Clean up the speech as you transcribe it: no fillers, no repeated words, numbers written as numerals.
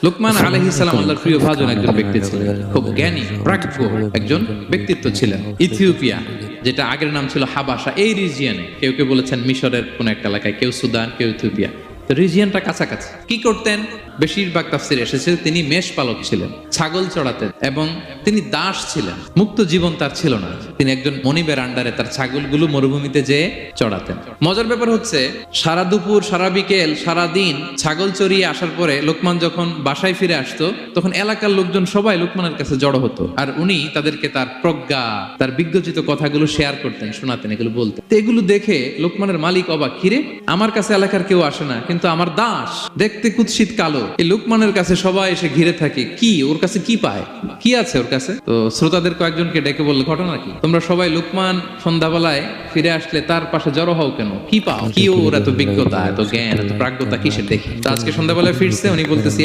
লোকমান আলাইহিস সালাম আল্লাহর প্রিয় ভাজন একজন ব্যক্তি ছিলেন, খুব জ্ঞানী প্রাজ্ঞ একজন ব্যক্তিত্ব ছিলেন। ইথিওপিয়া, যেটা আগের নাম ছিল হাবাসা, এই রিজিয়নে, কেউ কেউ বলেছেন মিশরের কোন একটা এলাকায়, কেউ সুদান, কেউ ইথিওপিয়া, তো রিজিয়নটা কাছাকাছি। কি করতেন? বেশিরভাগ তাফসিরে এসেছে তিনি মেষ পালক ছিলেন, ছাগল চড়াতেন, এবং তিনি দাস ছিলেন। মুক্ত জীবন তার ছিল না। তিনি একজন মনিবের আন্ডারে তার ছাগলগুলো মরুভূমিতে যেয়ে চড়াতেন। মজার ব্যাপার হচ্ছে, সারা দুপুর, সারা বিকেল, সারা দিন ছাগল চড়িয়ে আসার পরে লোকমান যখন বাসায় ফিরে আসতো, তখন এলাকার লোকজন সবাই লোকমানের কাছে জড়ো হতো, আর উনি তাদেরকে তার প্রজ্ঞা, তার বিজ্ঞচিত কথাগুলো শেয়ার করতেন, শোনাতেন, এগুলো বলতেন। তো এগুলো দেখে লোকমানের মালিক অবাক, কিরে, আমার কাছে এলাকার কেউ আসে না, কিন্তু আমার দাস দেখতে কুৎসিত কালো, এই লোকমানের কাছে সবাই এসে ঘিরে থাকে, কি ওর কাছে কি পায়, কি আছে ওর কাছে? তো শ্রোতাদের কয়েকজনকে ডেকে বললো, ঘটনা কি, তোমরা সবাই লোকমান সন্ধ্যাবেলায় ফিরে আসলে তার পাশে জড়ো হও কেন, কি পাও, কি ওর এত বিজ্ঞতা, এত জ্ঞান, এত প্রাজ্ঞতা কিসের দেখি? তো আজকে সন্ধ্যাবেলায় ফিরছে, উনি বলতেছি,